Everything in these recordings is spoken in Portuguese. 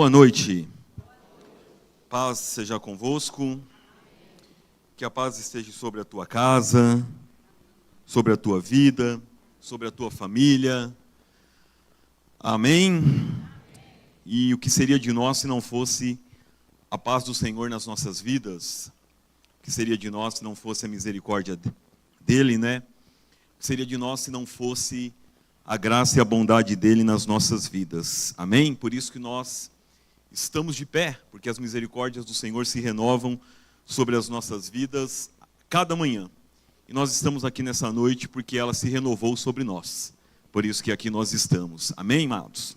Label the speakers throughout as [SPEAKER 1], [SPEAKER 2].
[SPEAKER 1] Boa noite. Paz seja convosco. Que a paz esteja sobre a tua casa, sobre a tua vida, sobre a tua família. Amém. E o que seria de nós se não fosse a paz do Senhor nas nossas vidas? O que seria de nós se não fosse a misericórdia dele, né? O que seria de nós se não fosse a graça e a bondade dele nas nossas vidas? Amém? Por isso que nós estamos de pé, porque as misericórdias do Senhor se renovam sobre as nossas vidas cada manhã. E nós estamos aqui nessa noite porque ela se renovou sobre nós. Por isso que aqui nós estamos. Amém, amados?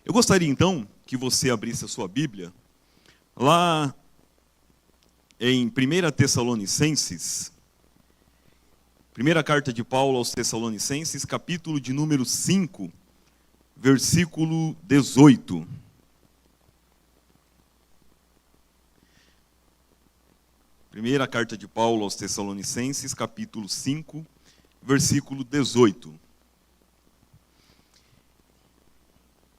[SPEAKER 1] Eu gostaria então que você abrisse a sua Bíblia lá em 1 Tessalonicenses, primeira carta de Paulo aos Tessalonicenses, capítulo de número 5, versículo 18. Primeira carta de Paulo aos Tessalonicenses, capítulo 5, versículo 18.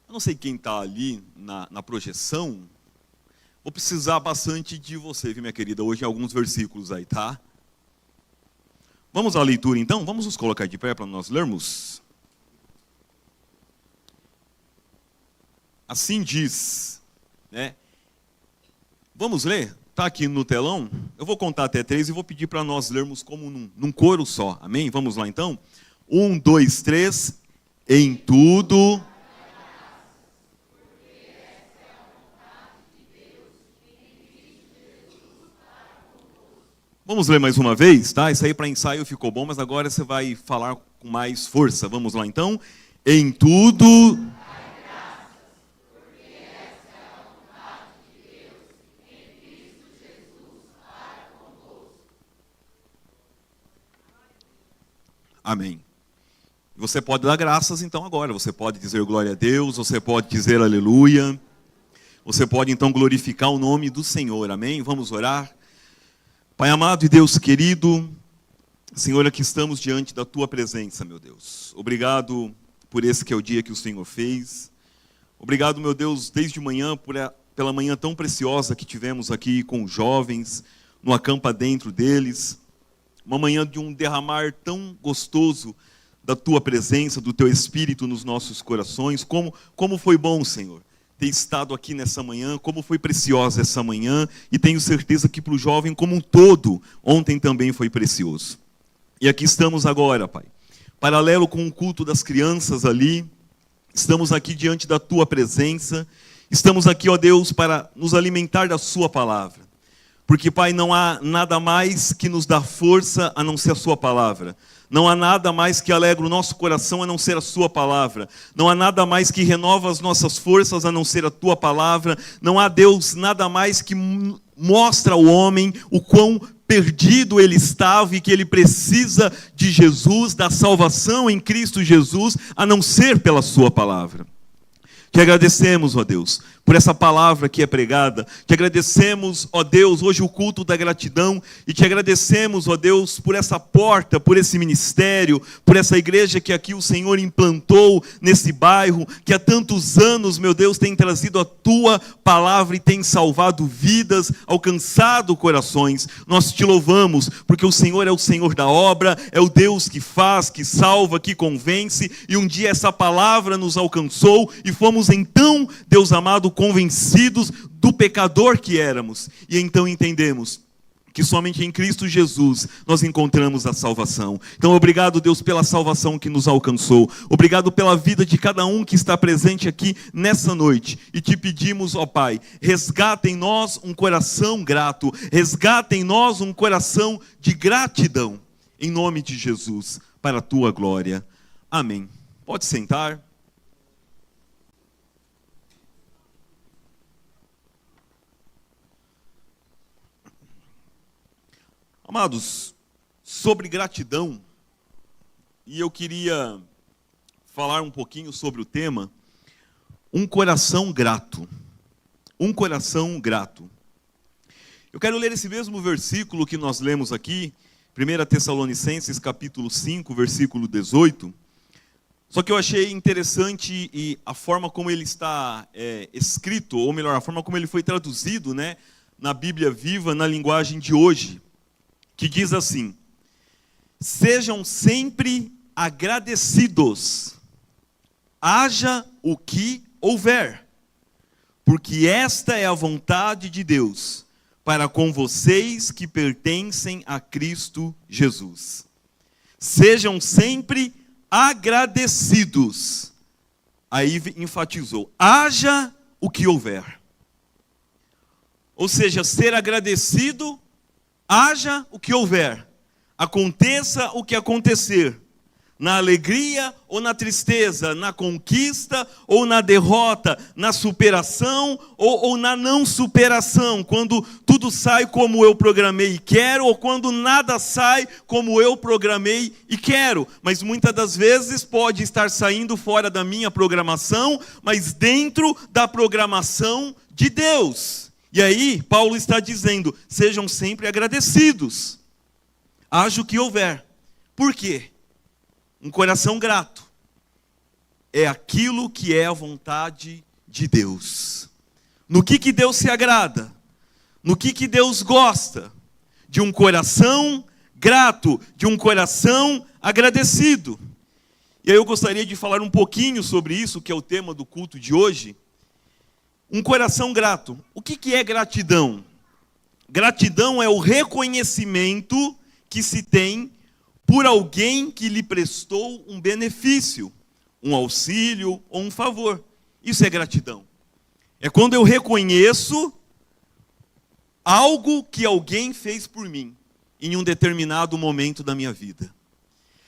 [SPEAKER 1] Eu não sei quem está ali na projeção, vou precisar bastante de você, viu, minha querida? Hoje em alguns versículos aí, tá? Vamos à leitura então? Vamos nos colocar de pé para nós lermos? Assim diz, né? Vamos ler? Está aqui no telão, eu vou contar até 3 e vou pedir para nós lermos como num coro só, amém? Vamos lá então? 1, 2, 3, em tudo. Vamos ler mais uma vez, tá? Isso aí para ensaio ficou bom, mas agora você vai falar com mais força. Vamos lá então? Em tudo. Amém. Você pode dar graças então agora, você pode dizer glória a Deus, você pode dizer aleluia, você pode então glorificar o nome do Senhor, amém? Vamos orar. Pai amado e Deus querido, Senhor, aqui estamos diante da Tua presença, meu Deus. Obrigado por esse que é o dia que o Senhor fez. Obrigado, meu Deus, desde manhã, pela manhã tão preciosa que tivemos aqui com os jovens, no acampa dentro deles. Uma manhã de um derramar tão gostoso da Tua presença, do Teu Espírito nos nossos corações. Como foi bom, Senhor, ter estado aqui nessa manhã, como foi preciosa essa manhã. E tenho certeza que para o jovem como um todo, ontem também foi precioso. E aqui estamos agora, Pai, paralelo com o culto das crianças ali. Estamos aqui diante da Tua presença. Estamos aqui, ó Deus, para nos alimentar da Sua palavra. Porque, Pai, não há nada mais que nos dá força a não ser a Sua palavra. Não há nada mais que alegra o nosso coração a não ser a Sua palavra. Não há nada mais que renova as nossas forças a não ser a Tua palavra. Não há, Deus, nada mais que mostra ao homem o quão perdido ele estava e que ele precisa de Jesus, da salvação em Cristo Jesus, a não ser pela Sua palavra. Te agradecemos, ó Deus, por essa palavra que é pregada. Te agradecemos, ó Deus, hoje o culto da gratidão. E te agradecemos, ó Deus, por essa porta, por esse ministério, por essa igreja que aqui o Senhor implantou nesse bairro, que há tantos anos, meu Deus, tem trazido a Tua palavra e tem salvado vidas, alcançado corações. Nós te louvamos, porque o Senhor é o Senhor da obra, é o Deus que faz, que salva, que convence. E um dia essa palavra nos alcançou e fomos então, Deus amado, convencidos do pecador que éramos. E então entendemos que somente em Cristo Jesus nós encontramos a salvação. Então obrigado, Deus, pela salvação que nos alcançou. Obrigado pela vida de cada um que está presente aqui nessa noite. E te pedimos, ó Pai, resgata em nós um coração grato. Resgata em nós um coração de gratidão. Em nome de Jesus, para a Tua glória. Amém. Pode sentar. Amados, sobre gratidão, e eu queria falar um pouquinho sobre o tema, um coração grato. Um coração grato. Eu quero ler esse mesmo versículo que nós lemos aqui, 1 Tessalonicenses capítulo 5, versículo 18. Só que eu achei interessante e a forma como ele está escrito, ou melhor, a forma como ele foi traduzido, né, na Bíblia Viva, na linguagem de hoje, que diz assim: sejam sempre agradecidos, haja o que houver, porque esta é a vontade de Deus para com vocês que pertencem a Cristo Jesus. Sejam sempre agradecidos. Aí enfatizou: haja o que houver. Ou seja, ser agradecido, haja o que houver. Aconteça o que acontecer. Na alegria ou na tristeza, na conquista ou na derrota, na superação ou na não superação, quando tudo sai como eu programei e quero, ou quando nada sai como eu programei e quero. Mas muitas das vezes pode estar saindo fora da minha programação, mas dentro da programação de Deus. E aí, Paulo está dizendo: sejam sempre agradecidos, haja o que houver. Por quê? Um coração grato é aquilo que é a vontade de Deus. No que Deus se agrada? No que Deus gosta? De um coração grato, de um coração agradecido. E aí eu gostaria de falar um pouquinho sobre isso, que é o tema do culto de hoje. Um coração grato. O que é gratidão? Gratidão é o reconhecimento que se tem por alguém que lhe prestou um benefício, um auxílio ou um favor. Isso é gratidão. É quando eu reconheço algo que alguém fez por mim em um determinado momento da minha vida.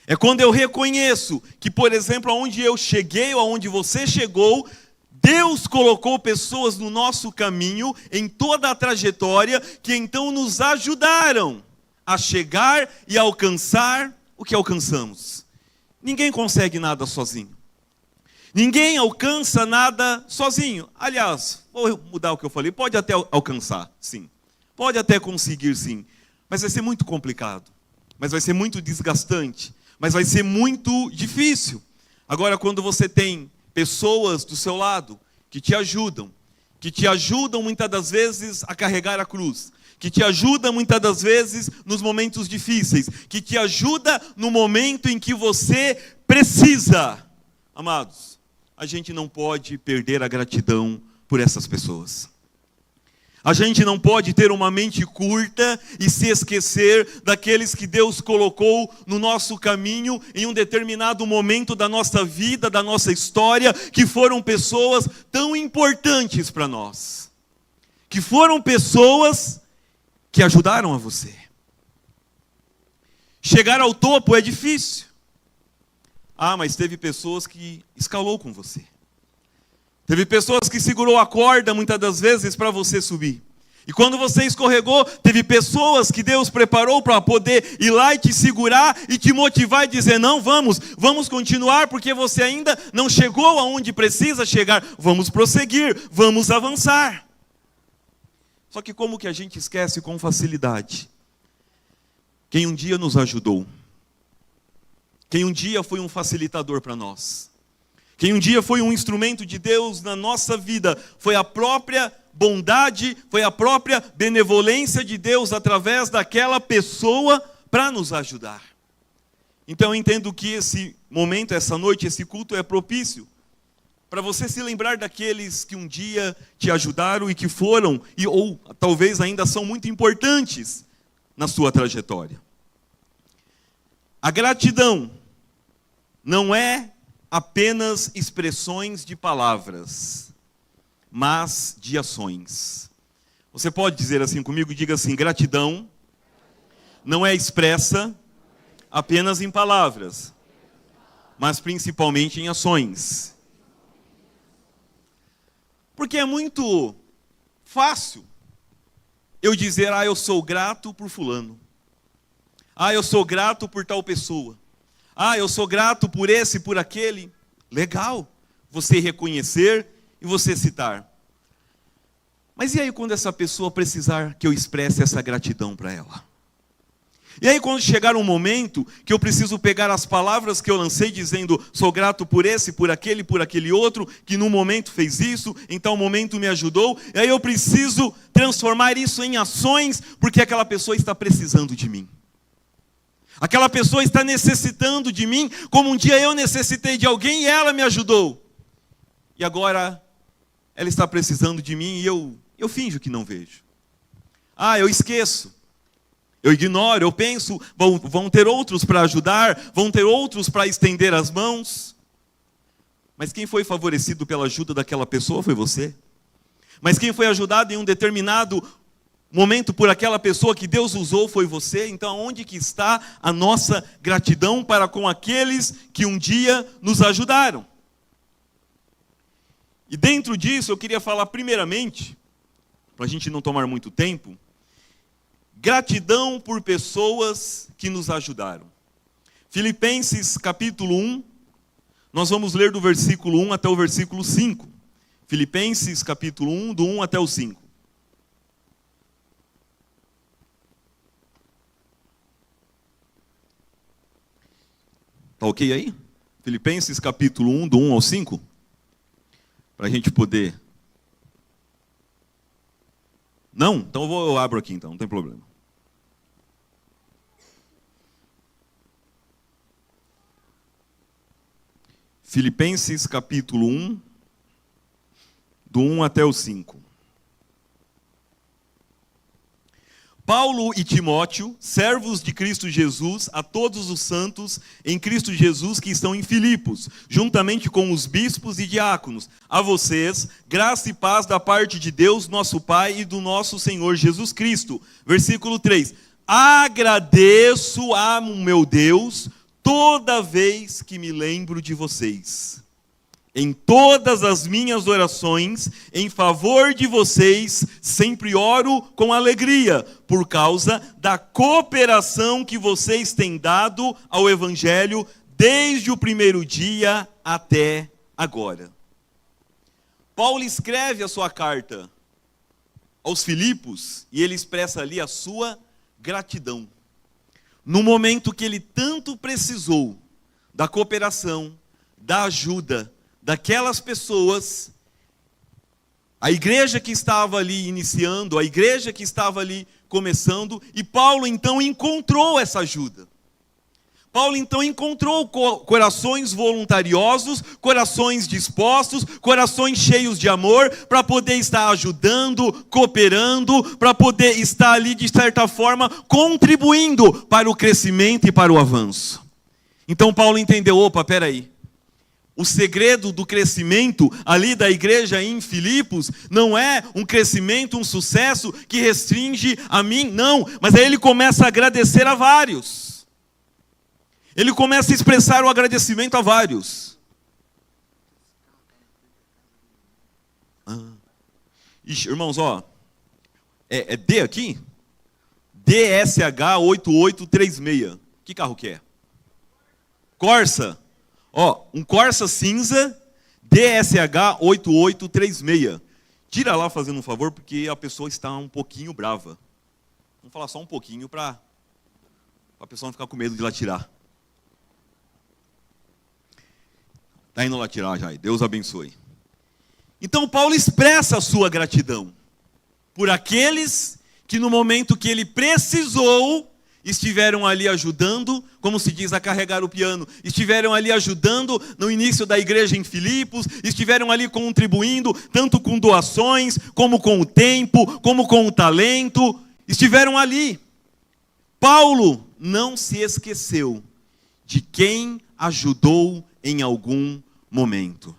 [SPEAKER 1] É quando eu reconheço que, por exemplo, aonde eu cheguei ou aonde você chegou, Deus colocou pessoas no nosso caminho, em toda a trajetória, que então nos ajudaram a chegar e alcançar o que alcançamos. Ninguém consegue nada sozinho. Ninguém alcança nada sozinho. Aliás, vou mudar o que eu falei, pode até alcançar, sim. Pode até conseguir, sim. Mas vai ser muito complicado. Mas vai ser muito desgastante. Mas vai ser muito difícil. Agora, quando você tem pessoas do seu lado que te ajudam muitas das vezes a carregar a cruz, que te ajuda muitas das vezes nos momentos difíceis, que te ajuda no momento em que você precisa. Amados, a gente não pode perder a gratidão por essas pessoas. A gente não pode ter uma mente curta e se esquecer daqueles que Deus colocou no nosso caminho em um determinado momento da nossa vida, da nossa história, que foram pessoas tão importantes para nós. Que foram pessoas que ajudaram a você. Chegar ao topo é difícil. Ah, mas teve pessoas que escalou com você. Teve pessoas que segurou a corda muitas das vezes para você subir. E quando você escorregou, teve pessoas que Deus preparou para poder ir lá e te segurar e te motivar e dizer: não, vamos continuar, porque você ainda não chegou aonde precisa chegar. Vamos prosseguir, vamos avançar. Só que como que a gente esquece com facilidade quem um dia nos ajudou? Quem um dia foi um facilitador para nós? Quem um dia foi um instrumento de Deus na nossa vida? Foi a própria bondade, foi a própria benevolência de Deus através daquela pessoa para nos ajudar. Então eu entendo que esse momento, essa noite, esse culto é propício para você se lembrar daqueles que um dia te ajudaram e que foram, ou talvez ainda são muito importantes na sua trajetória. A gratidão não é apenas expressões de palavras, mas de ações. Você pode dizer assim comigo? Diga assim: gratidão não é expressa apenas em palavras, mas principalmente em ações. Porque é muito fácil eu dizer: eu sou grato por fulano. Eu sou grato por tal pessoa. Eu sou grato por esse, por aquele. Legal, você reconhecer e você citar. Mas e aí quando essa pessoa precisar que eu expresse essa gratidão para ela? E aí quando chegar um momento que eu preciso pegar as palavras que eu lancei dizendo, sou grato por esse, por aquele outro, que no momento fez isso, em tal momento me ajudou, e aí eu preciso transformar isso em ações, porque aquela pessoa está precisando de mim. Aquela pessoa está necessitando de mim, como um dia eu necessitei de alguém e ela me ajudou. E agora ela está precisando de mim e eu finjo que não vejo. Eu esqueço. Eu ignoro, eu penso, vão ter outros para ajudar, vão ter outros para estender as mãos. Mas quem foi favorecido pela ajuda daquela pessoa foi você. Mas quem foi ajudado em um determinado momento por aquela pessoa que Deus usou foi você. Então, onde que está a nossa gratidão para com aqueles que um dia nos ajudaram? E dentro disso eu queria falar primeiramente, para a gente não tomar muito tempo, gratidão por pessoas que nos ajudaram. Filipenses capítulo 1, nós vamos ler do versículo 1 até o versículo 5. Filipenses capítulo 1, do 1 até o 5. Está ok aí? Filipenses capítulo 1, do 1 ao 5? Para a gente poder... Não? Então eu abro aqui então, não tem problema. Filipenses capítulo 1, do 1 até o 5. Paulo e Timóteo, servos de Cristo Jesus, a todos os santos em Cristo Jesus que estão em Filipos, juntamente com os bispos e diáconos, a vocês, graça e paz da parte de Deus, nosso Pai, e do nosso Senhor Jesus Cristo. Versículo 3. Agradeço a meu Deus toda vez que me lembro de vocês. Em todas as minhas orações, em favor de vocês, sempre oro com alegria, por causa da cooperação que vocês têm dado ao Evangelho desde o primeiro dia até agora. Paulo escreve a sua carta aos Filipos e ele expressa ali a sua gratidão. No momento que ele tanto precisou da cooperação, da ajuda, daquelas pessoas, a igreja que estava ali iniciando, a igreja que estava ali começando, e Paulo então encontrou essa ajuda. Paulo então encontrou corações voluntariosos, corações dispostos, corações cheios de amor, para poder estar ajudando, cooperando, para poder estar ali de certa forma contribuindo para o crescimento e para o avanço. Então Paulo entendeu, peraí. O segredo do crescimento ali da igreja em Filipos não é um crescimento, um sucesso que restringe a mim, não. Mas aí ele começa a agradecer a vários. Ele começa a expressar o agradecimento a vários. Ixi, irmãos, é D aqui? DSH 8836. Que carro que é? Corsa. Um Corsa cinza, DSH 8836. Tira lá fazendo um favor, porque a pessoa está um pouquinho brava. Vamos falar só um pouquinho para a pessoa não ficar com medo de lá tirar. Está indo lá tirar já, Deus abençoe. Então Paulo expressa a sua gratidão por aqueles que no momento que ele precisou, estiveram ali ajudando, como se diz, a carregar o piano. Estiveram ali ajudando no início da igreja em Filipos, estiveram ali contribuindo, tanto com doações, como com o tempo, como com o talento. Estiveram ali. Paulo não se esqueceu de quem ajudou em algum momento.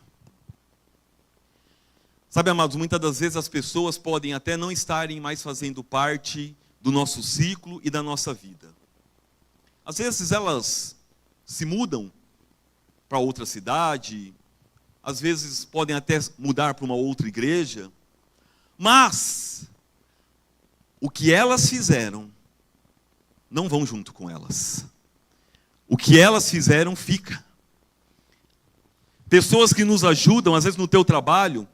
[SPEAKER 1] Sabe, amados, muitas das vezes as pessoas podem até não estarem mais fazendo parte do nosso ciclo e da nossa vida. Às vezes elas se mudam para outra cidade, às vezes podem até mudar para uma outra igreja, mas o que elas fizeram não vão junto com elas. O que elas fizeram fica. Pessoas que nos ajudam, às vezes no teu trabalho,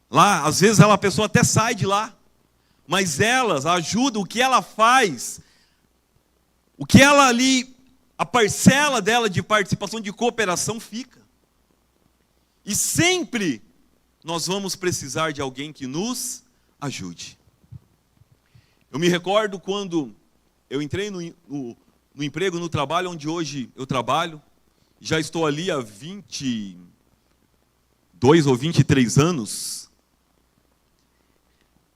[SPEAKER 1] lá, às vezes a pessoa até sai de lá, mas elas ajudam, o que ela faz, o que ela ali, a parcela dela de participação, de cooperação fica. E sempre nós vamos precisar de alguém que nos ajude. Eu me recordo quando eu entrei no emprego, no trabalho onde hoje eu trabalho, já estou ali há 22 ou 23 anos.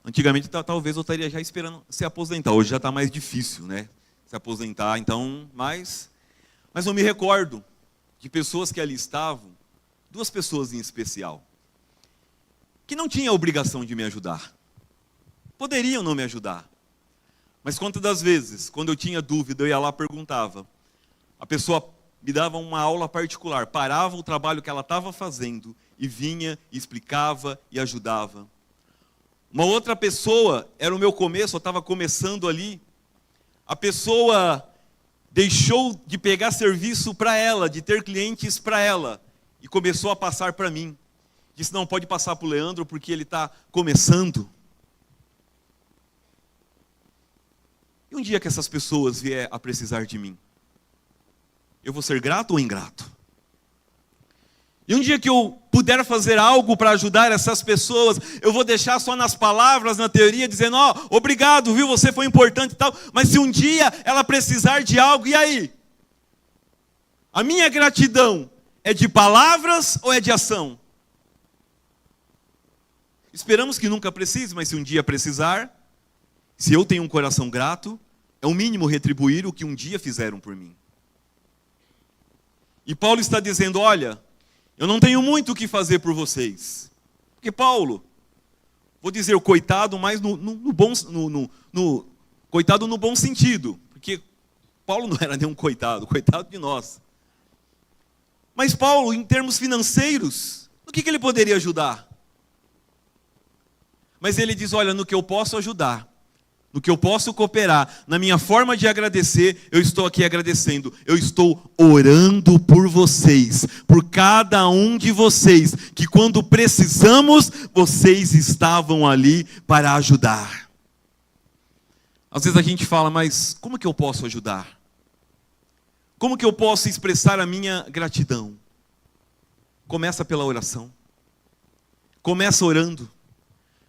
[SPEAKER 1] Antigamente talvez eu estaria já esperando se aposentar, hoje já está mais difícil, né? Se aposentar, então, mas eu me recordo de pessoas que ali estavam, duas pessoas em especial, que não tinham a obrigação de me ajudar. Poderiam não me ajudar. Mas quantas das vezes, quando eu tinha dúvida, eu ia lá e perguntava. A pessoa me dava uma aula particular, parava o trabalho que ela estava fazendo e vinha, e explicava e ajudava. Uma outra pessoa, era o meu começo, eu estava começando ali, a pessoa deixou de pegar serviço para ela, de ter clientes para ela, e começou a passar para mim. Disse, não, pode passar para o Leandro, porque ele está começando. E um dia que essas pessoas vier a precisar de mim, eu vou ser grato ou ingrato? E um dia que eu puder fazer algo para ajudar essas pessoas, eu vou deixar só nas palavras, na teoria, dizendo, obrigado, viu, você foi importante e tal. Mas se um dia ela precisar de algo, e aí? A minha gratidão é de palavras ou é de ação? Esperamos que nunca precise, mas se um dia precisar, se eu tenho um coração grato, é o mínimo retribuir o que um dia fizeram por mim. E Paulo está dizendo, olha, eu não tenho muito o que fazer por vocês. Porque Paulo, vou dizer o coitado, mas coitado no bom sentido. Porque Paulo não era nenhum coitado de nós. Mas Paulo, em termos financeiros, no que ele poderia ajudar? Mas ele diz, olha, no que eu posso ajudar, no que eu posso cooperar, na minha forma de agradecer, eu estou aqui agradecendo. Eu estou orando por vocês, por cada um de vocês, que quando precisamos, vocês estavam ali para ajudar. Às vezes a gente fala, mas como que eu posso ajudar? Como que eu posso expressar a minha gratidão? Começa pela oração. Começa orando.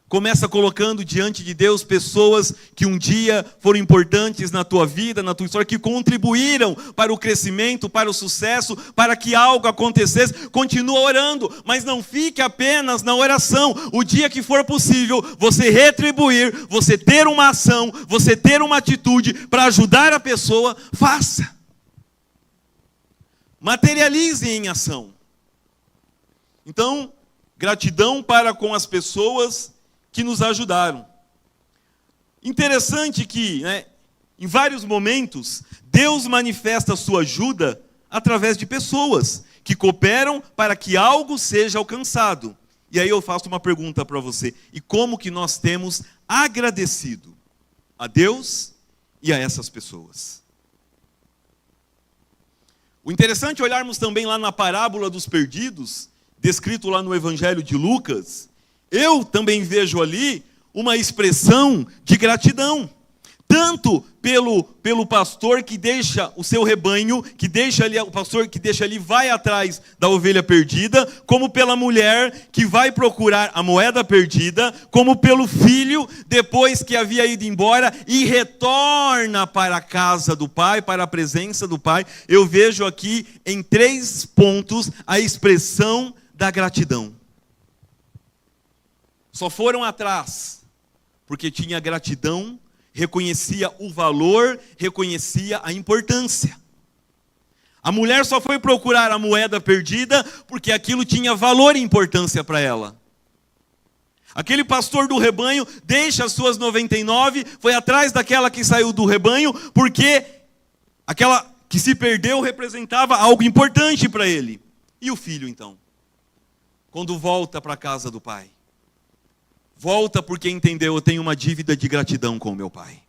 [SPEAKER 1] Começa colocando diante de Deus pessoas que um dia foram importantes na tua vida, na tua história, que contribuíram para o crescimento, para o sucesso, para que algo acontecesse. Continua orando, mas não fique apenas na oração. O dia que for possível, você retribuir, você ter uma ação, você ter uma atitude para ajudar a pessoa, faça. Materialize em ação. Então, gratidão para com as pessoas que nos ajudaram. Interessante que, em vários momentos, Deus manifesta a sua ajuda através de pessoas que cooperam para que algo seja alcançado. E aí eu faço uma pergunta para você. E como que nós temos agradecido a Deus e a essas pessoas? O interessante é olharmos também lá na parábola dos perdidos, descrito lá no Evangelho de Lucas. Eu também vejo ali uma expressão de gratidão. Tanto pelo pastor que deixa o seu rebanho, que deixa ali, o pastor que deixa ali, vai atrás da ovelha perdida, como pela mulher que vai procurar a moeda perdida, como pelo filho, depois que havia ido embora, e retorna para a casa do pai, para a presença do pai. Eu vejo aqui em 3 pontos a expressão da gratidão. Só foram atrás porque tinha gratidão, reconhecia o valor, reconhecia a importância. A mulher só foi procurar a moeda perdida porque aquilo tinha valor e importância para ela. Aquele pastor do rebanho deixa as suas 99, foi atrás daquela que saiu do rebanho, porque aquela que se perdeu representava algo importante para ele. E o filho então? Quando volta para a casa do pai? Volta porque entendeu, eu tenho uma dívida de gratidão com o meu pai.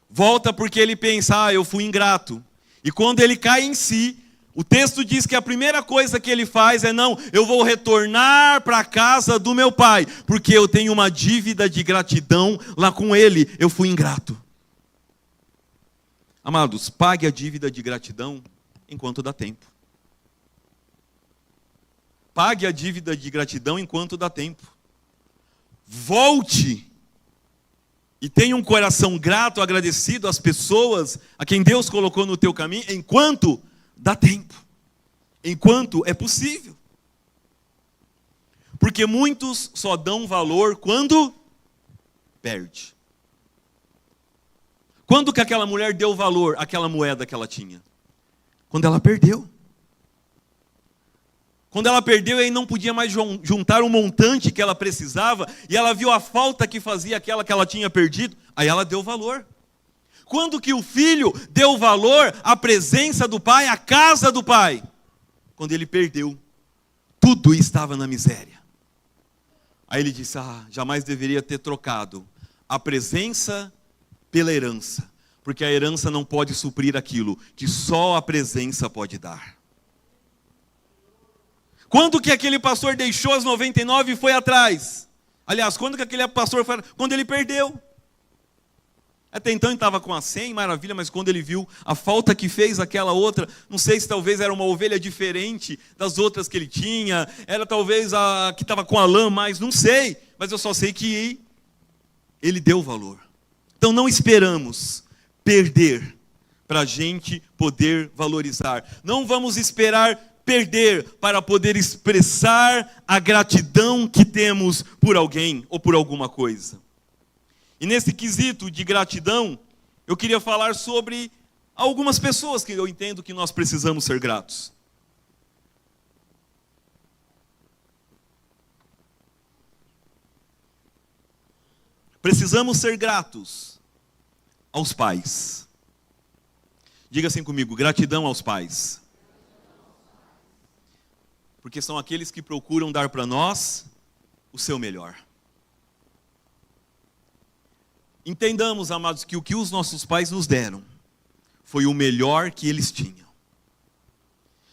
[SPEAKER 1] Volta porque ele pensa, eu fui ingrato. E quando ele cai em si, o texto diz que a primeira coisa que ele faz é, não, eu vou retornar para a casa do meu pai, porque eu tenho uma dívida de gratidão lá com ele, eu fui ingrato. Amados, pague a dívida de gratidão enquanto dá tempo. Pague a dívida de gratidão enquanto dá tempo. Volte e tenha um coração grato, agradecido às pessoas a quem Deus colocou no teu caminho enquanto dá tempo. Enquanto é possível. Porque muitos só dão valor quando perde. Quando que aquela mulher deu valor àquela moeda que ela tinha? Quando ela perdeu. Quando ela perdeu e não podia mais juntar o montante que ela precisava, e ela viu a falta que fazia aquela que ela tinha perdido, aí ela deu valor. Quando que o filho deu valor à presença do pai, à casa do pai? Quando ele perdeu. Tudo estava na miséria. Aí ele disse, jamais deveria ter trocado a presença pela herança, porque a herança não pode suprir aquilo que só a presença pode dar. Quando que aquele pastor deixou as 99 e foi atrás? Aliás, quando que aquele pastor foi? Quando ele perdeu. Até então ele estava com a 100, maravilha, mas quando ele viu a falta que fez aquela outra, não sei se talvez era uma ovelha diferente das outras que ele tinha, era talvez a que estava com a lã mais, não sei, mas eu só sei que ele deu valor. Então não esperamos perder para a gente poder valorizar. Não vamos esperar perder para poder expressar a gratidão que temos por alguém ou por alguma coisa. E nesse quesito de gratidão, eu queria falar sobre algumas pessoas que eu entendo que nós precisamos ser gratos. Precisamos ser gratos aos pais. Diga assim comigo, gratidão aos pais. Porque são aqueles que procuram dar para nós o seu melhor. Entendamos, amados, que o que os nossos pais nos deram foi o melhor que eles tinham.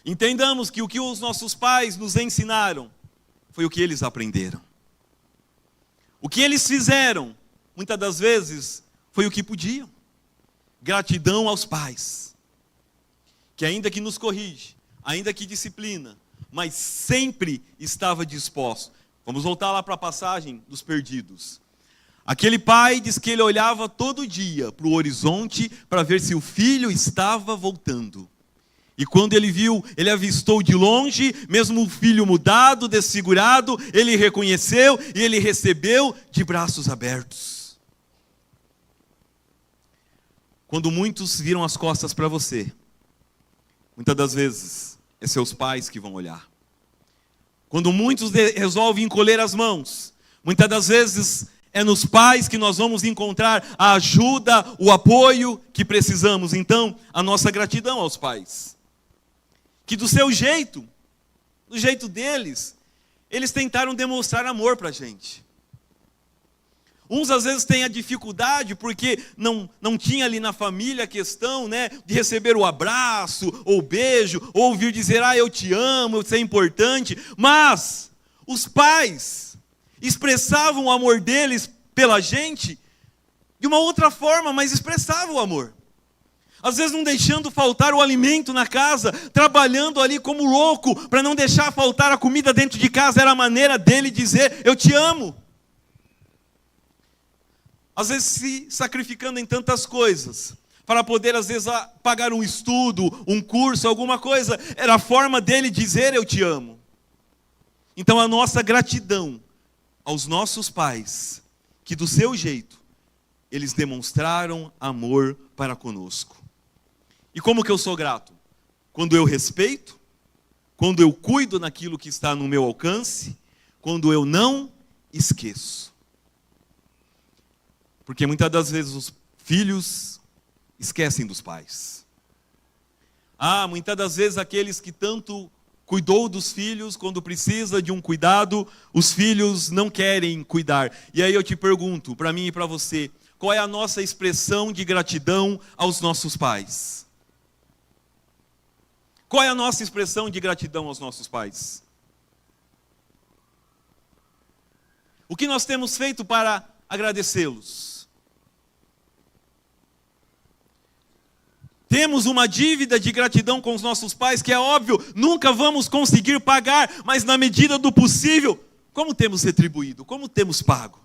[SPEAKER 1] Entendamos que o que os nossos pais nos ensinaram foi o que eles aprenderam. O que eles fizeram, muitas das vezes, foi o que podiam. Gratidão aos pais, que ainda que nos corrige, ainda que disciplina, mas sempre estava disposto. Vamos voltar lá para a passagem dos perdidos. Aquele pai diz que ele olhava todo dia para o horizonte para ver se o filho estava voltando. E quando ele viu, ele avistou de longe, mesmo o filho mudado, desfigurado, ele reconheceu e ele recebeu de braços abertos. Quando muitos viram as costas para você, muitas das vezes é seus pais que vão olhar. Quando muitos resolvem encolher as mãos, muitas das vezes é nos pais que nós vamos encontrar a ajuda, o apoio que precisamos. Então, a nossa gratidão aos pais. Que do seu jeito, do jeito deles, eles tentaram demonstrar amor para a gente. Uns às vezes têm a dificuldade porque não tinha ali na família a questão, né, de receber o abraço, ou o beijo, ou ouvir dizer, eu te amo, isso é importante. Mas os pais expressavam o amor deles pela gente de uma outra forma, mas expressavam o amor. Às vezes não deixando faltar o alimento na casa, trabalhando ali como louco, para não deixar faltar a comida dentro de casa, era a maneira dele dizer, eu te amo. Às vezes se sacrificando em tantas coisas, para poder às vezes pagar um estudo, um curso, alguma coisa, era a forma dele dizer, eu te amo. Então a nossa gratidão aos nossos pais, que do seu jeito, eles demonstraram amor para conosco. E como que eu sou grato? Quando eu respeito, quando eu cuido naquilo que está no meu alcance, quando eu não esqueço. Porque muitas das vezes os filhos esquecem dos pais. Muitas das vezes aqueles que tanto cuidou dos filhos, quando precisa de um cuidado, os filhos não querem cuidar. E aí eu te pergunto, para mim e para você, qual é a nossa expressão de gratidão aos nossos pais? Qual é a nossa expressão de gratidão aos nossos pais? O que nós temos feito para agradecê-los? Temos uma dívida de gratidão com os nossos pais, que é óbvio, nunca vamos conseguir pagar, mas na medida do possível, como temos retribuído? Como temos pago?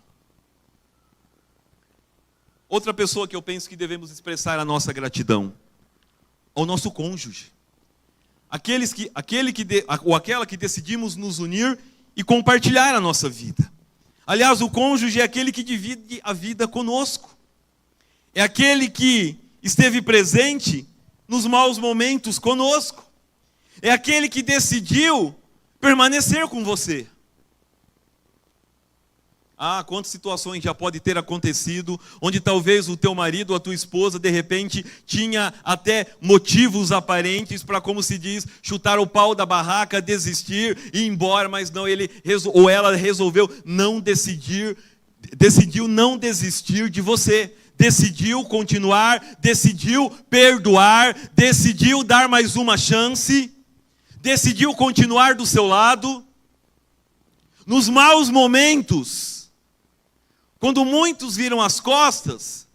[SPEAKER 1] Outra pessoa que eu penso que devemos expressar a nossa gratidão, ao nosso cônjuge. Aquela que decidimos nos unir e compartilhar a nossa vida. Aliás, o cônjuge é aquele que divide a vida conosco. É aquele que esteve presente nos maus momentos conosco. É aquele que decidiu permanecer com você. Ah, quantas situações já pode ter acontecido, onde talvez o teu marido ou a tua esposa, de repente, tinha até motivos aparentes para, como se diz, chutar o pau da barraca, desistir e ir embora, mas não, ele ou ela resolveu não decidiu não desistir de você. Decidiu continuar, decidiu perdoar, decidiu dar mais uma chance, decidiu continuar do seu lado. Nos maus momentos, quando muitos viram as costas,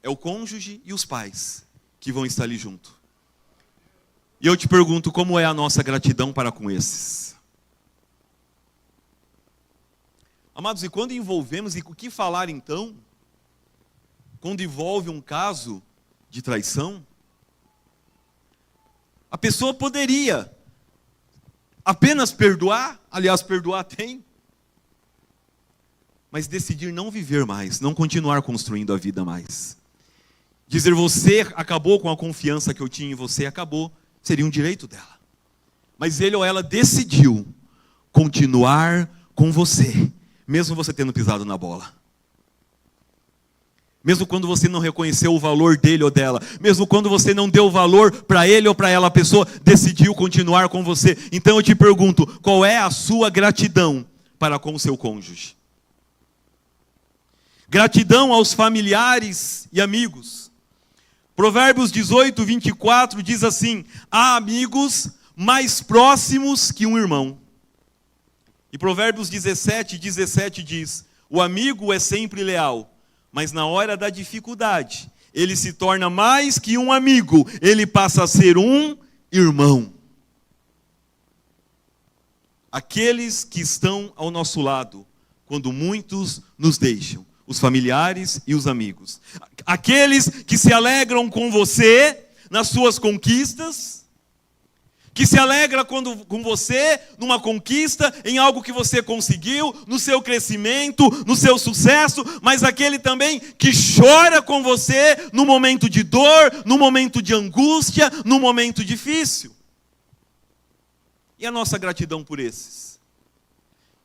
[SPEAKER 1] é o cônjuge e os pais que vão estar ali junto. E eu te pergunto, como é a nossa gratidão para com esses? Amados, e quando envolvemos, e o que falar então, quando envolve um caso de traição? A pessoa poderia apenas perdoar, aliás, perdoar tem, mas decidir não viver mais, não continuar construindo a vida mais. Dizer, você acabou com a confiança que eu tinha em você, acabou, seria um direito dela. Mas ele ou ela decidiu continuar com você, mesmo você tendo pisado na bola. Mesmo quando você não reconheceu o valor dele ou dela, mesmo quando você não deu valor para ele ou para ela, a pessoa decidiu continuar com você. Então eu te pergunto, qual é a sua gratidão para com o seu cônjuge? Gratidão aos familiares e amigos. Provérbios 18, 24 diz assim: há amigos mais próximos que um irmão. E Provérbios 17, 17 diz: o amigo é sempre leal, mas na hora da dificuldade, ele se torna mais que um amigo, ele passa a ser um irmão. Aqueles que estão ao nosso lado, quando muitos nos deixam, os familiares e os amigos. Aqueles que se alegram com você nas suas conquistas, que se alegra com você numa conquista, em algo que você conseguiu, no seu crescimento, no seu sucesso, mas aquele também que chora com você no momento de dor, no momento de angústia, no momento difícil. E a nossa gratidão por esses?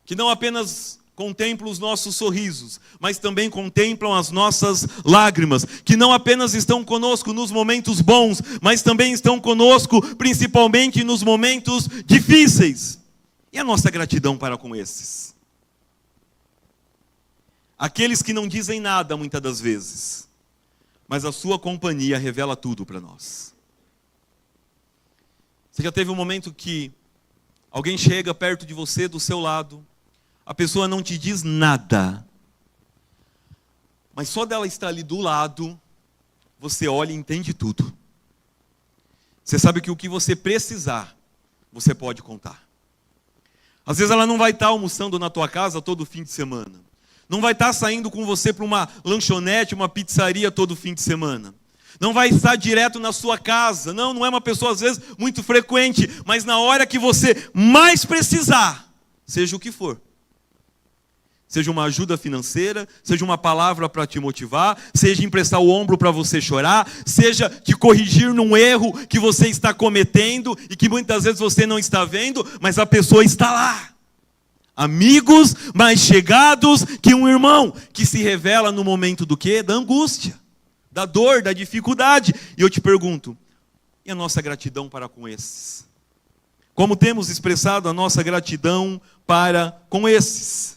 [SPEAKER 1] Que não apenas contemplam os nossos sorrisos, mas também contemplam as nossas lágrimas, que não apenas estão conosco nos momentos bons, mas também estão conosco principalmente nos momentos difíceis. E a nossa gratidão para com esses? Aqueles que não dizem nada muitas das vezes, mas a sua companhia revela tudo para nós. Você já teve um momento que alguém chega perto de você, do seu lado, a pessoa não te diz nada, mas só dela estar ali do lado, você olha e entende tudo. Você sabe que o que você precisar, você pode contar. Às vezes ela não vai estar almoçando na tua casa todo fim de semana. Não vai estar saindo com você para uma lanchonete, uma pizzaria todo fim de semana. Não vai estar direto na sua casa. Não é uma pessoa às vezes muito frequente, mas na hora que você mais precisar, seja o que for. Seja uma ajuda financeira, seja uma palavra para te motivar, seja emprestar o ombro para você chorar, seja te corrigir num erro que você está cometendo e que muitas vezes você não está vendo, mas a pessoa está lá. Amigos mais chegados que um irmão, que se revela no momento do quê? Da angústia, da dor, da dificuldade. E eu te pergunto, e a nossa gratidão para com esses? Como temos expressado a nossa gratidão para com esses?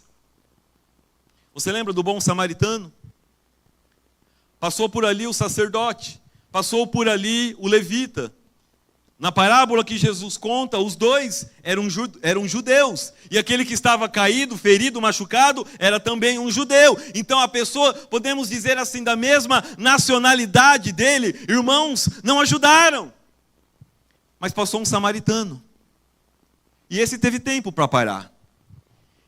[SPEAKER 1] Você lembra do bom samaritano? Passou por ali o sacerdote, passou por ali o levita. Na parábola que Jesus conta, os dois eram judeus. E aquele que estava caído, ferido, machucado, era também um judeu. Então a pessoa, podemos dizer assim, da mesma nacionalidade dele, irmãos, não ajudaram. Mas passou um samaritano. E esse teve tempo para parar.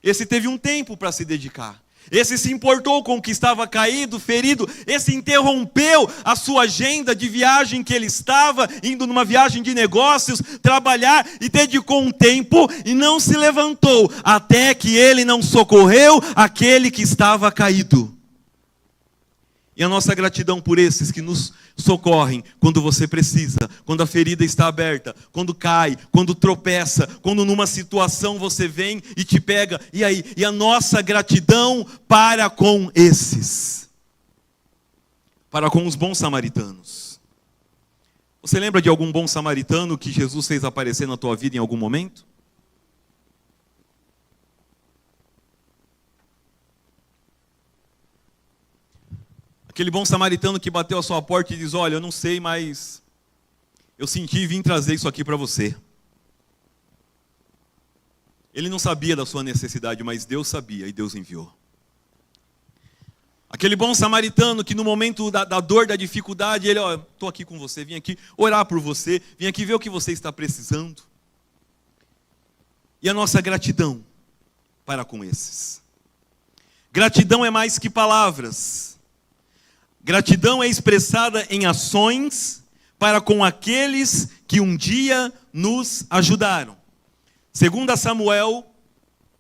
[SPEAKER 1] Esse teve um tempo para se dedicar. Esse se importou com o que estava caído, ferido. Esse interrompeu a sua agenda de viagem que ele estava, indo numa viagem de negócios, trabalhar, e dedicou um tempo e não se levantou, até que ele não socorreu aquele que estava caído. E a nossa gratidão por esses que nos socorrem quando você precisa, quando a ferida está aberta, quando cai, quando tropeça, quando numa situação você vem e te pega. E aí? E a nossa gratidão para com esses, para com os bons samaritanos. Você lembra de algum bom samaritano que Jesus fez aparecer na tua vida em algum momento? Aquele bom samaritano que bateu a sua porta e diz: olha, eu não sei, mas eu senti e vim trazer isso aqui para você. Ele não sabia da sua necessidade, mas Deus sabia e Deus enviou. Aquele bom samaritano que no momento da dor, da dificuldade, ele, ó, estou aqui com você, vim aqui orar por você, vim aqui ver o que você está precisando. E a nossa gratidão para com esses. Gratidão é mais que palavras. Gratidão é expressada em ações para com aqueles que um dia nos ajudaram. 2 Samuel,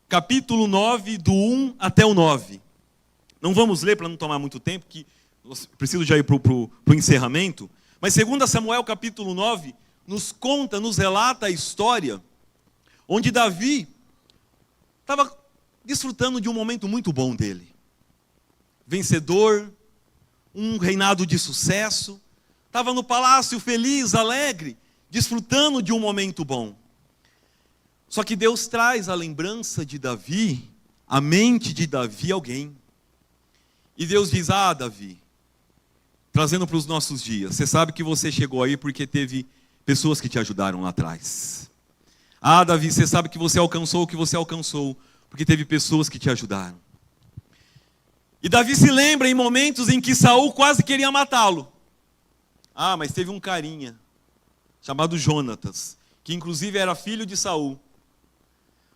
[SPEAKER 1] capítulo 9, do 1 até o 9. Não vamos ler para não tomar muito tempo, que preciso já ir para o encerramento. Mas 2 Samuel, capítulo 9, nos conta, nos relata a história onde Davi estava desfrutando de um momento muito bom dele. Vencedor, um reinado de sucesso, estava no palácio feliz, alegre, desfrutando de um momento bom. Só que Deus traz a lembrança de Davi, a mente de Davi, alguém. E Deus diz: ah, Davi, trazendo para os nossos dias, você sabe que você chegou aí porque teve pessoas que te ajudaram lá atrás. Ah, Davi, você sabe que você alcançou o que você alcançou porque teve pessoas que te ajudaram. E Davi se lembra em momentos em que Saul quase queria matá-lo. Ah, mas teve um carinha chamado Jonatas, que inclusive era filho de Saul,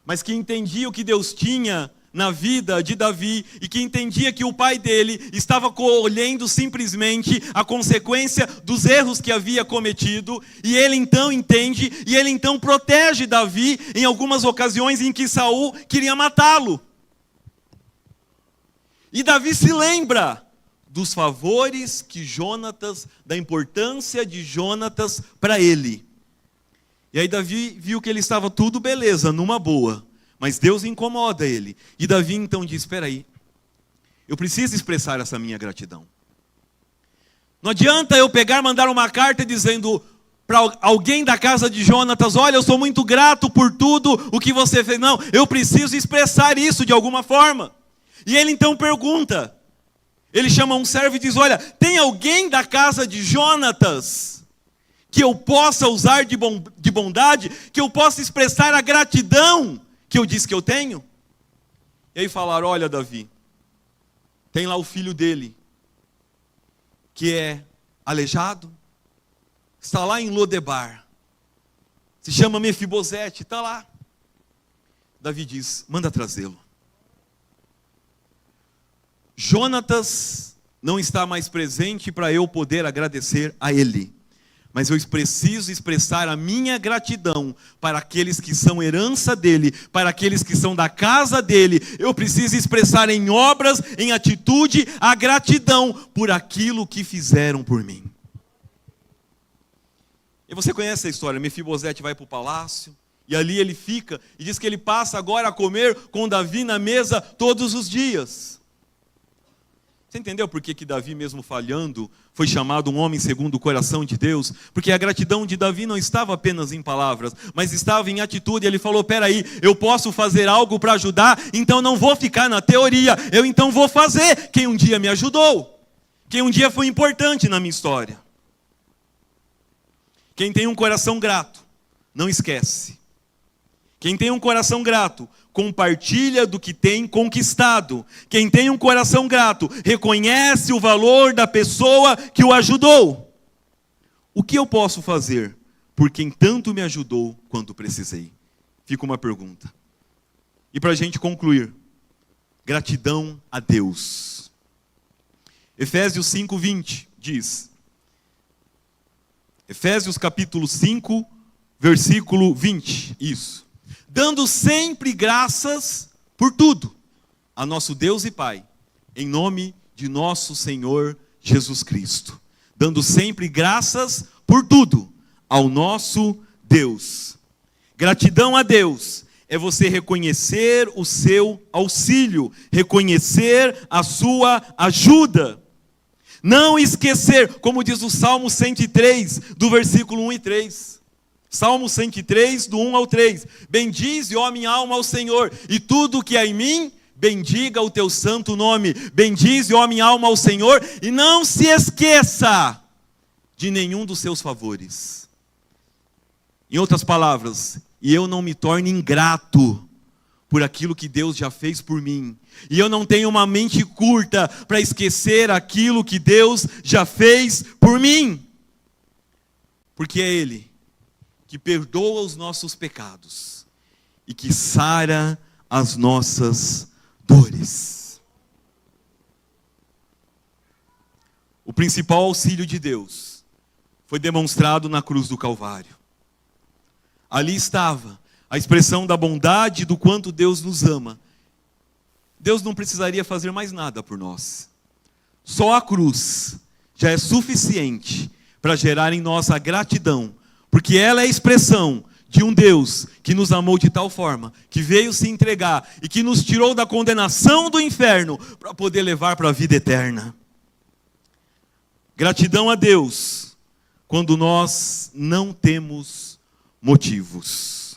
[SPEAKER 1] mas que entendia o que Deus tinha na vida de Davi, e que entendia que o pai dele estava colhendo simplesmente a consequência dos erros que havia cometido, e ele então entende, e ele então protege Davi em algumas ocasiões em que Saul queria matá-lo. E Davi se lembra dos favores que Jonatas, da importância de Jonatas para ele. E aí Davi viu que ele estava tudo beleza, numa boa, mas Deus incomoda ele. E Davi então diz: espera aí, eu preciso expressar essa minha gratidão. Não adianta eu mandar uma carta dizendo para alguém da casa de Jonatas: olha, eu sou muito grato por tudo o que você fez. Não, eu preciso expressar isso de alguma forma. E ele então pergunta, ele chama um servo e diz: olha, tem alguém da casa de Jonatas que eu possa usar de bondade, que eu possa expressar a gratidão que eu disse que eu tenho? E aí falaram: olha, Davi, tem lá o filho dele, que é aleijado, está lá em Lodebar, se chama Mefibosete, está lá. Davi diz: manda trazê-lo. Jonatas não está mais presente para eu poder agradecer a ele, mas eu preciso expressar a minha gratidão para aqueles que são herança dele, para aqueles que são da casa dele. Eu preciso expressar em obras, em atitude, a gratidão por aquilo que fizeram por mim. E você conhece a história, Mefibosete vai para o palácio, e ali ele fica, e diz que ele passa agora a comer com Davi na mesa todos os dias. Você entendeu por que Davi, mesmo falhando, foi chamado um homem segundo o coração de Deus? Porque a gratidão de Davi não estava apenas em palavras, mas estava em atitude. Ele falou: peraí, eu posso fazer algo para ajudar, então não vou ficar na teoria, eu então vou fazer quem um dia me ajudou, quem um dia foi importante na minha história. Quem tem um coração grato, não esquece. Quem tem um coração grato, compartilha do que tem conquistado. Quem tem um coração grato, reconhece o valor da pessoa que o ajudou. O que eu posso fazer por quem tanto me ajudou quando precisei? Fica uma pergunta. E para a gente concluir, gratidão a Deus. Efésios 5:20 diz, Efésios capítulo 5, versículo 20, isso. Dando sempre graças por tudo a nosso Deus e Pai, em nome de nosso Senhor Jesus Cristo. Dando sempre graças por tudo ao nosso Deus. Gratidão a Deus é você reconhecer o seu auxílio, reconhecer a sua ajuda. Não esquecer, como diz o Salmo 103, do versículo 1 e 3. Salmo 103, do 1 ao 3. Bendize, ó minha alma, ao Senhor, e tudo que há em mim, bendiga o teu santo nome. Bendize, ó minha alma, ao Senhor, e não se esqueça de nenhum dos seus favores. Em outras palavras, e eu não me torne ingrato por aquilo que Deus já fez por mim. E eu não tenho uma mente curta para esquecer aquilo que Deus já fez por mim. Porque é Ele que perdoa os nossos pecados e que sara as nossas dores. O principal auxílio de Deus foi demonstrado na cruz do Calvário. Ali estava a expressão da bondade do quanto Deus nos ama. Deus não precisaria fazer mais nada por nós. Só a cruz já é suficiente para gerar em nós a gratidão, porque ela é a expressão de um Deus que nos amou de tal forma, que veio se entregar e que nos tirou da condenação do inferno para poder levar para a vida eterna. Gratidão a Deus quando nós não temos motivos.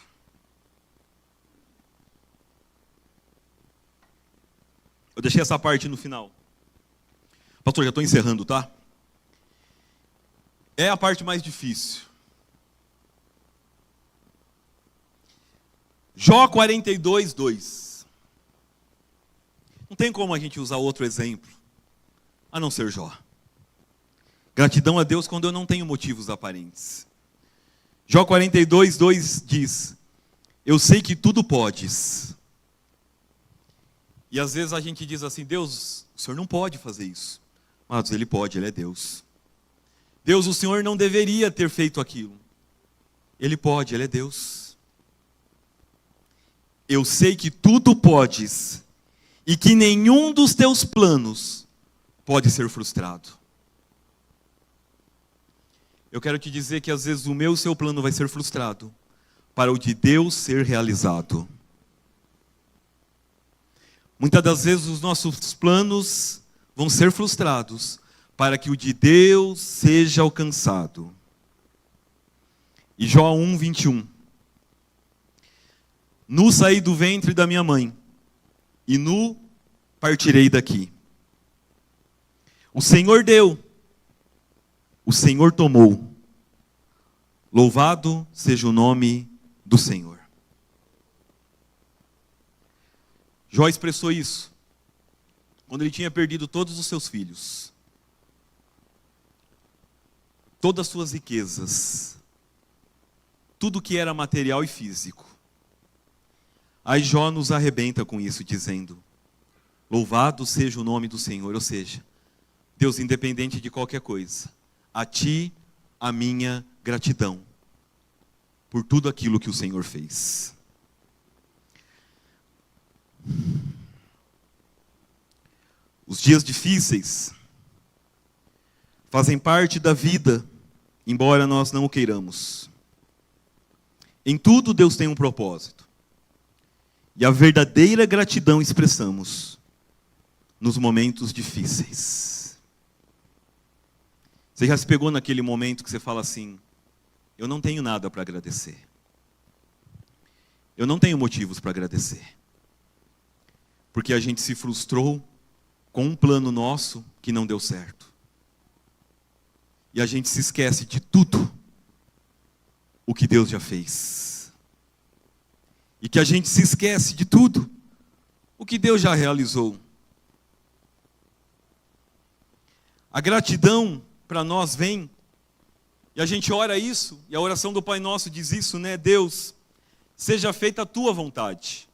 [SPEAKER 1] Eu deixei essa parte no final. Pastor, já estou encerrando, tá? É a parte mais difícil. Jó 42, 2. Não tem como a gente usar outro exemplo, a não ser Jó. Gratidão a Deus quando eu não tenho motivos aparentes. Jó 42, 2 diz, eu sei que tudo podes. E às vezes a gente diz assim, Deus, o Senhor não pode fazer isso. Mas Ele pode, Ele é Deus. Deus, o Senhor não deveria ter feito aquilo. Ele pode, Ele é Deus. Eu sei que tudo podes e que nenhum dos teus planos pode ser frustrado. Eu quero te dizer que às vezes o meu e o seu plano vai ser frustrado para o de Deus ser realizado. Muitas das vezes os nossos planos vão ser frustrados para que o de Deus seja alcançado. E Jó 1, 21. Nu saí do ventre da minha mãe, e nu partirei daqui. O Senhor deu, o Senhor tomou. Louvado seja o nome do Senhor. Jó expressou isso quando ele tinha perdido todos os seus filhos, todas as suas riquezas, tudo que era material e físico. Aí Jó nos arrebenta com isso, dizendo, louvado seja o nome do Senhor, ou seja, Deus, independente de qualquer coisa, a Ti a minha gratidão por tudo aquilo que o Senhor fez. Os dias difíceis fazem parte da vida, embora nós não o queiramos. Em tudo Deus tem um propósito. E a verdadeira gratidão expressamos nos momentos difíceis. Você já se pegou naquele momento que você fala assim, eu não tenho nada para agradecer. Eu não tenho motivos para agradecer. Porque a gente se frustrou com um plano nosso que não deu certo. E a gente se esquece de tudo o que Deus já fez. E que a gente se esquece de tudo o que Deus já realizou. A gratidão para nós vem, e a gente ora isso, e a oração do Pai Nosso diz isso, né? Deus, seja feita a tua vontade.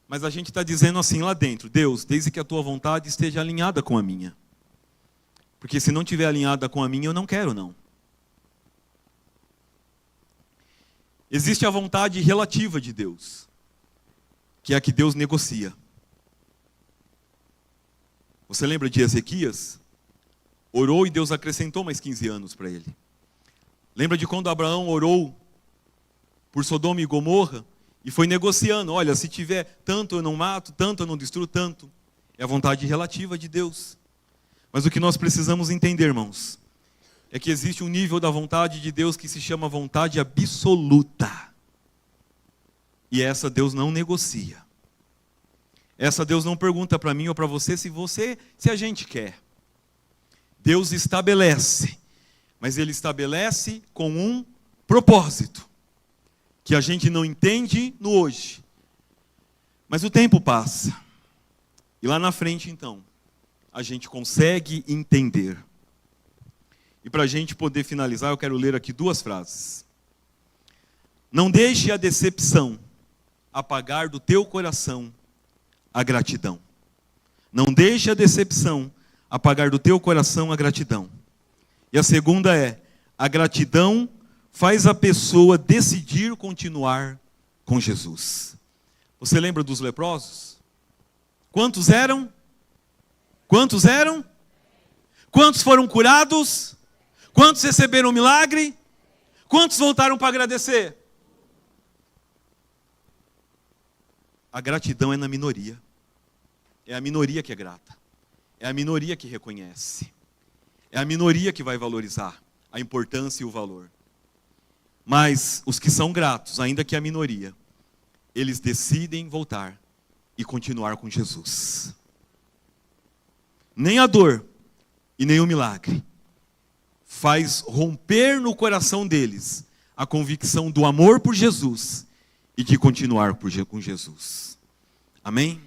[SPEAKER 1] Mas a gente está dizendo assim lá dentro: Deus, desde que a tua vontade esteja alinhada com a minha. Porque se não estiver alinhada com a minha, eu não quero não. Existe a vontade relativa de Deus, que é a que Deus negocia. Você lembra de Ezequias? Orou e Deus acrescentou mais 15 anos para ele. Lembra de quando Abraão orou por Sodoma e Gomorra e foi negociando? Olha, se tiver tanto eu não mato, tanto eu não destruo, tanto. É a vontade relativa de Deus. Mas o que nós precisamos entender, irmãos, é que existe um nível da vontade de Deus que se chama vontade absoluta. E essa Deus não negocia. Essa Deus não pergunta para mim ou para você se a gente quer. Deus estabelece, mas Ele estabelece com um propósito, que a gente não entende no hoje. Mas o tempo passa, e lá na frente então, a gente consegue entender. E para a gente poder finalizar, eu quero ler aqui 2 frases. Não deixe a decepção apagar do teu coração a gratidão. Não deixe a decepção apagar do teu coração a gratidão. E a segunda é: a gratidão faz a pessoa decidir continuar com Jesus. Você lembra dos leprosos? Quantos eram? Quantos eram? Quantos foram curados? Quantos receberam o milagre? Quantos voltaram para agradecer? A gratidão é na minoria. É a minoria que é grata. É a minoria que reconhece. É a minoria que vai valorizar a importância e o valor. Mas os que são gratos, ainda que a minoria, eles decidem voltar e continuar com Jesus. Nem a dor e nem o milagre faz romper no coração deles a convicção do amor por Jesus e de continuar com Jesus. Amém?